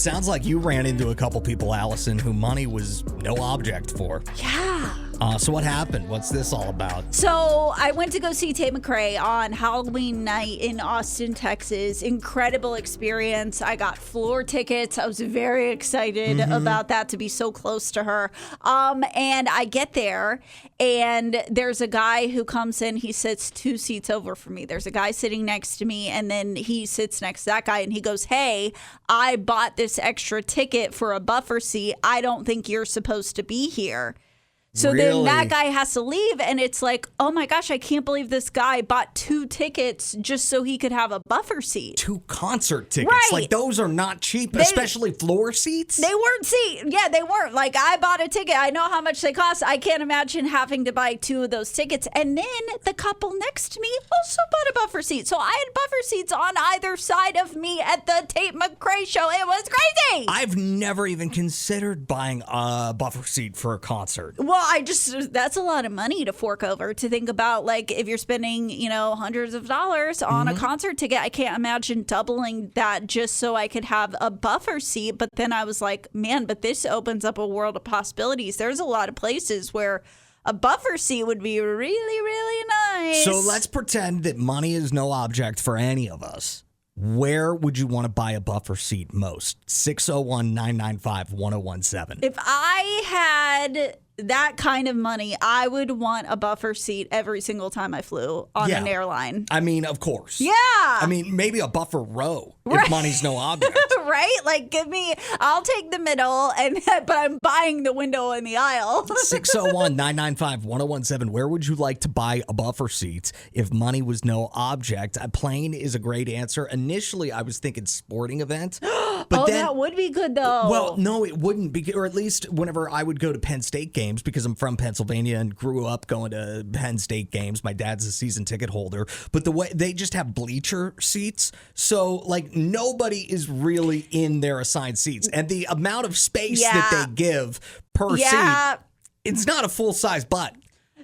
sounds like you ran into a couple people, Allison, who money was no object for. Yeah. So what happened? What's this all about? So I went to go see Tate McRae on Halloween night in Austin, Texas. Incredible experience. I got floor tickets. I was very excited about that, to be so close to her. And I get there, and there's a guy who comes in. He sits 2 seats over from me. There's a guy sitting next to me, and then he sits next to that guy, and he goes, "Hey, I bought this extra ticket for a buffer seat. I don't think you're supposed to be here." So then that guy has to leave, and it's like, oh my gosh, I can't believe this guy bought 2 tickets just so he could have a buffer seat. 2 concert tickets. Right. Like, those are not cheap, especially floor seats. They weren't Yeah, they weren't. Like, I bought a ticket. I know how much they cost. I can't imagine having to buy 2 of those tickets. And then the couple next to me also bought a buffer seat. So I had buffer seats on either side of me at the Tate McRae show. It was crazy. I've never even considered buying a buffer seat for a concert. Well, that's a lot of money to fork over, to think about, like, if you're spending, hundreds of dollars on a concert ticket. I can't imagine doubling that just so I could have a buffer seat. But then I was like, man, but this opens up a world of possibilities. There's a lot of places where a buffer seat would be really, really nice. So let's pretend that money is no object for any of us. Where would you want to buy a buffer seat most? 601-995-1017. If I had that kind of money, I would want a buffer seat every single time I flew on an airline. I mean, of course. Yeah. I mean, maybe a buffer row if money's no object. Right? Like, I'll take the middle, but I'm buying the window in the aisle. 601-995-1017. Where would you like to buy a buffer seat if money was no object? A plane is a great answer. Initially, I was thinking sporting event. But then, that would be good, though. Well, no, it wouldn't be, or at least whenever I would go to Penn State games, because I'm from Pennsylvania and grew up going to Penn State games. My dad's a season ticket holder, but the way they just have bleacher seats. So like nobody is really in their assigned seats, and the amount of space that they give per seat, it's not a full size butt.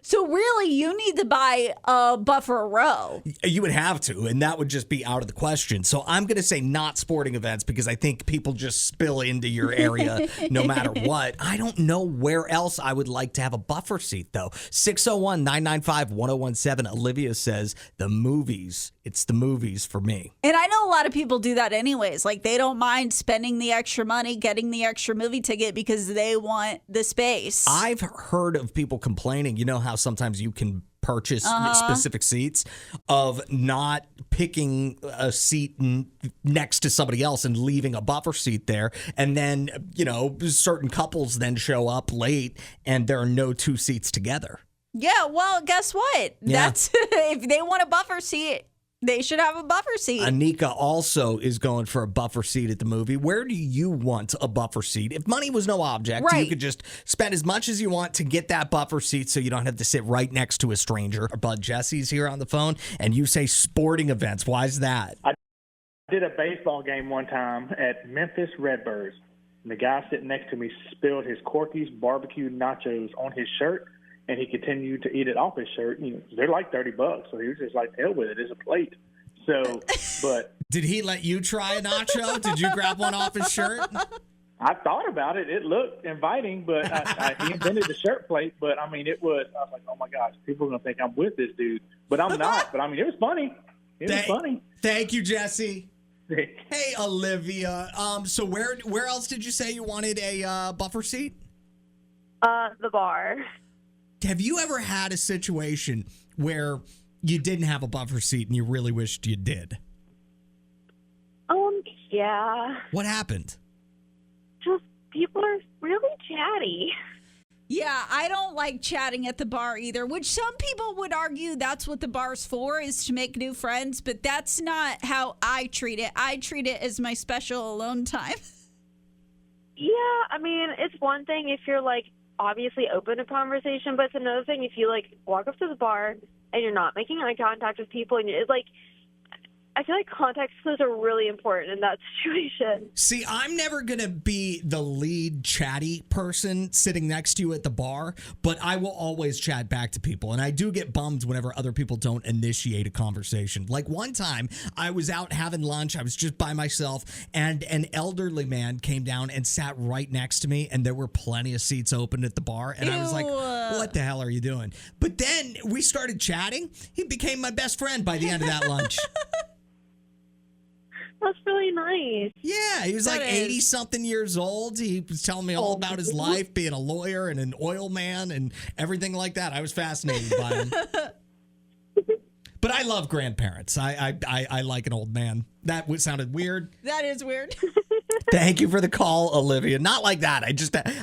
So really, you need to buy a buffer row. You would have to, and that would just be out of the question. So I'm going to say not sporting events, because I think people just spill into your area no matter what. I don't know where else I would like to have a buffer seat, though. 601-995-1017. Olivia says the movies. It's the movies for me. And I know a lot of people do that anyways. Like, they don't mind spending the extra money, getting the extra movie ticket because they want the space. I've heard of people complaining, you know how sometimes you can purchase specific seats, of not picking a seat next to somebody else and leaving a buffer seat there. And then, certain couples then show up late and there are no 2 seats together. Yeah, well, guess what? Yeah. That's if they want a buffer seat, they should have a buffer seat. Anika also is going for a buffer seat at the movie. Where do you want a buffer seat? If money was no object, you could just spend as much as you want to get that buffer seat so you don't have to sit right next to a stranger. Our bud Jesse's here on the phone, and you say sporting events. Why is that? I did a baseball game one time at Memphis Redbirds, and the guy sitting next to me spilled his Corky's barbecue nachos on his shirt, and he continued to eat it off his shirt. They're like $30, so he was just like, hell with it, it's a plate. So, but did he let you try a nacho? Did you grab one off his shirt? I thought about it. It looked inviting, but he invented the shirt plate. But I was like, oh my gosh, people are gonna think I'm with this dude, but I'm not. But it was funny. It was funny. Thank you, Jesse. Hey, Olivia. So where else did you say you wanted a buffer seat? The bar. Have you ever had a situation where you didn't have a buffer seat and you really wished you did? Yeah. What happened? Just people are really chatty. Yeah, I don't like chatting at the bar either, which some people would argue that's what the bar's for, is to make new friends, but that's not how I treat it. I treat it as my special alone time. Yeah, it's one thing if you're obviously open to conversation, but it's another thing if you walk up to the bar and you're not making eye contact with people, and it's I feel like context clues are really important in that situation. See, I'm never going to be the lead chatty person sitting next to you at the bar, but I will always chat back to people. And I do get bummed whenever other people don't initiate a conversation. Like one time I was out having lunch. I was just by myself and an elderly man came down and sat right next to me. And there were plenty of seats open at the bar. And I was like, what the hell are you doing? But then we started chatting. He became my best friend by the end of that lunch. That's really nice. Yeah, he was like 80-something years old. He was telling me all about his life, being a lawyer and an oil man and everything like that. I was fascinated by him. But I love grandparents. I like an old man. That sounded weird. That is weird. Thank you for the call, Olivia. Not like that.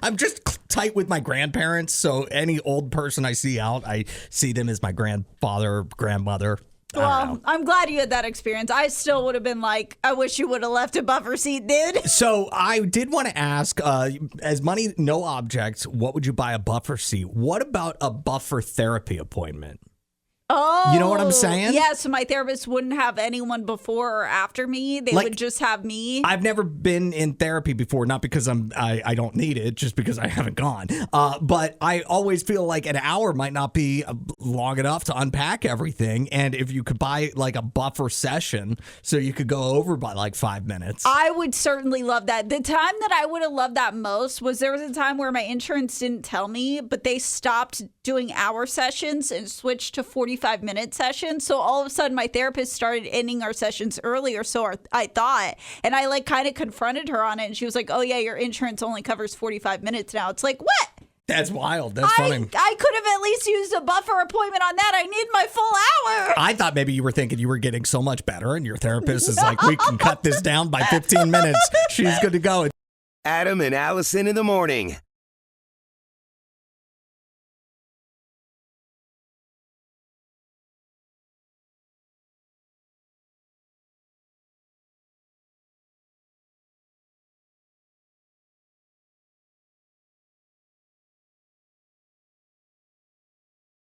I'm just tight with my grandparents. So any old person I see out, I see them as my grandfather, grandmother. Well, I'm glad you had that experience. I still would have been like, I wish you would have left a buffer seat, dude. So I did want to ask, as money, no objects, what would you buy a buffer seat? What about a buffer therapy appointment? Oh. You know what I'm saying? Yeah, so my therapist wouldn't have anyone before or after me. They would just have me. I've never been in therapy before, not because I don't need it, just because I haven't gone. But I always feel like an hour might not be long enough to unpack everything. And if you could buy like a buffer session so you could go over by like 5 minutes. I would certainly love that. The time that I would have loved that most was there was a time where my insurance didn't tell me, but they stopped doing hour sessions and switched to 45-minute sessions. So all of a sudden my therapist started ending our sessions earlier, so I thought. And I like kind of confronted her on it, and she was like, oh yeah, your insurance only covers 45 minutes now. It's like, what? That's wild. That's funny. I could have at least used a buffer appointment on that. I need my full hour. I thought maybe you were thinking you were getting so much better, and your therapist is like, we can cut this down by 15 minutes. She's good to go. Adam and Allison in the morning.